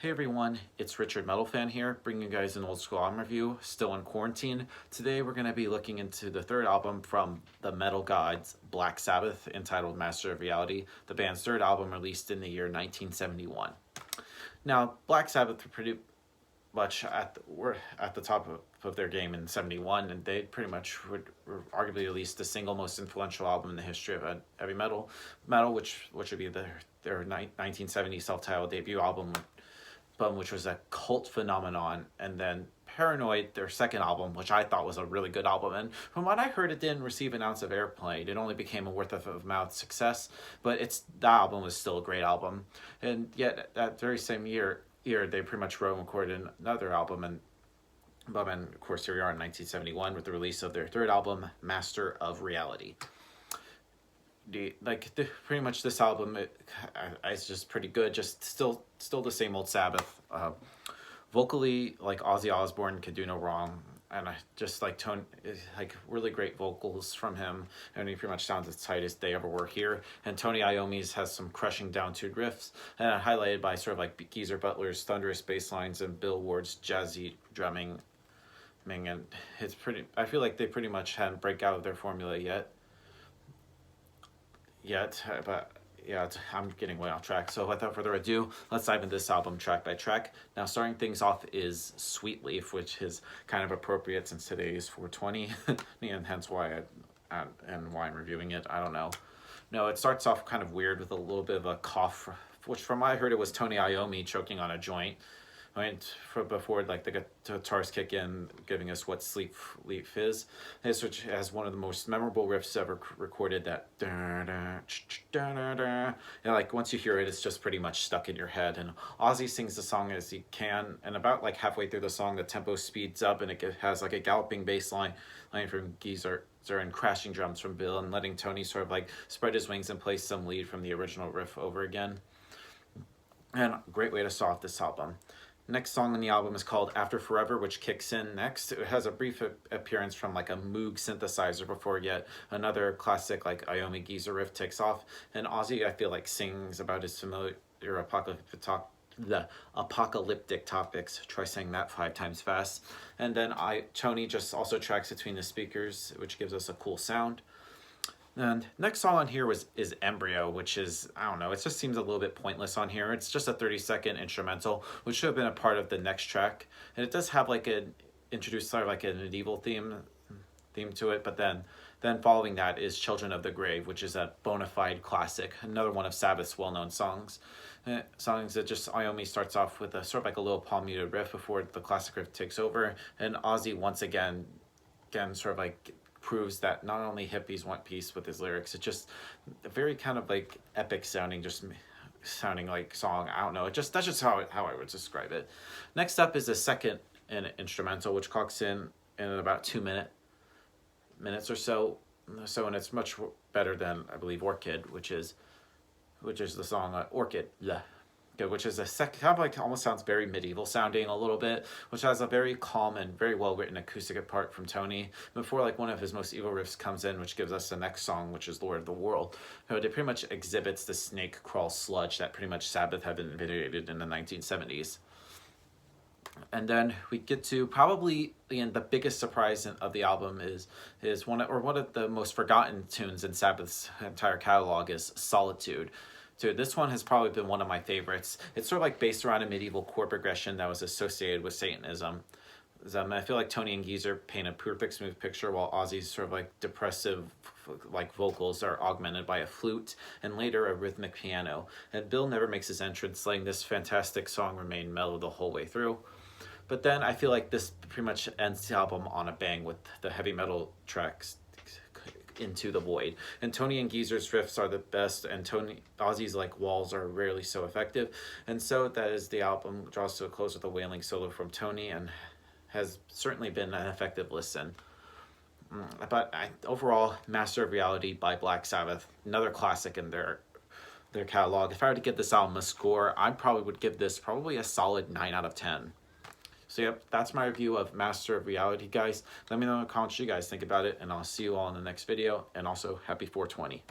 Hey everyone, it's Richard Metal Fan here, bringing you guys an old school album review, still in quarantine. Today we're going to be looking into the third album from the metal gods, Black Sabbath, entitled Master of Reality, the band's third album released in the year 1971. Now, Black Sabbath were pretty much were at the top of their game in 71, and they pretty much were arguably released the single most influential album in the history of heavy metal, which would be their 1970 self-titled debut album, which was a cult phenomenon, and then Paranoid, their second album, which I thought was a really good album. And from what I heard, it didn't receive an ounce of airplay. It only became a word of mouth success, but that album was still a great album. And yet, that very same year, they pretty much wrote and recorded another album, and of course, here we are in 1971 with the release of their third album, Master of Reality. Pretty much this album is just pretty good, just still the same old Sabbath. Vocally, like Ozzy Osbourne could do no wrong, and I just like Tony, like really great vocals from him, and he pretty much sounds as tight as they ever were here. And Tony Iommi's has some crushing down-tuned riffs, and highlighted by sort of like Geezer Butler's thunderous bass lines and Bill Ward's jazzy drumming. And it's pretty, I feel like they pretty much hadn't break out of their formula yet, but yeah, I'm getting way off track. So without further ado, let's dive into this album track by track. Now, starting things off is Sweet Leaf, which is kind of appropriate since today is 420, and hence why why I'm reviewing it. I don't know. No, it starts off kind of weird with a little bit of a cough, which from what I heard, it was Tony Iommi choking on a joint. Before like the guitars kick in, giving us what Sleep Leaf is. Which has one of the most memorable riffs ever recorded. That like once you hear it, it's just pretty much stuck in your head. And Ozzy sings the song as he can, and about like halfway through the song, the tempo speeds up, and it has like a galloping bass line from Geezer and crashing drums from Bill, and letting Tony sort of like spread his wings and play some lead from the original riff over again. And a great way to start off this album. Next song on the album is called After Forever, which kicks in next. It has a brief appearance from like a Moog synthesizer before yet another classic like Iommi Geezer riff takes off. And Ozzy, I feel like, sings about his familiar apocalyptic topics. Try saying that 5 times fast. And then Tony just also tracks between the speakers, which gives us a cool sound. And next song on here is Embryo, which is, I don't know, it just seems a little bit pointless on here. It's just a 30-second instrumental, which should have been a part of the next track. And it does have like introduced sort of like a medieval theme to it, but then following that is Children of the Grave, which is a bona fide classic, another one of Sabbath's well-known songs. Songs that just Iommi starts off with a sort of like a little palm muted riff before the classic riff takes over, and Ozzy once again sort of like proves that not only hippies want peace with his lyrics, it's just a very kind of like epic sounding like song. I don't know, that's just how I would describe it. Next up is a second instrumental, which clocks in about 2 minutes or so, and it's much better than, I believe, Orchid, which is the song Orchid. Bleh. Which is a kind of like almost sounds very medieval sounding a little bit, which has a very calm and very well written acoustic part from Tony before like one of his most evil riffs comes in, which gives us the next song, which is Lord of the World. It pretty much exhibits the snake crawl sludge that pretty much Sabbath had invented in the 1970s. And then we get to probably the biggest surprise of the album is one of the most forgotten tunes in Sabbath's entire catalog is Solitude. Dude, this one has probably been one of my favorites. It's sort of like based around a medieval chord progression that was associated with Satanism. I feel like Tony and Geezer paint a perfect smooth picture, while Ozzy's sort of like depressive like vocals are augmented by a flute and later a rhythmic piano. And Bill never makes his entrance, letting this fantastic song remain mellow the whole way through. But then I feel like this pretty much ends the album on a bang with the heavy metal tracks Into the Void. And Tony and Geezer's riffs are the best, and Ozzy's like walls are rarely so effective. And so that is the album draws to a close with a wailing solo from Tony, and has certainly been an effective listen. But overall, Master of Reality by Black Sabbath, another classic in their catalog. If I were to give this album a score, I probably would give this probably a solid 9 out of 10. So yep, that's my review of Master of Reality, guys. Let me know in the comments what you guys think about it, and I'll see you all in the next video. And also, happy 420.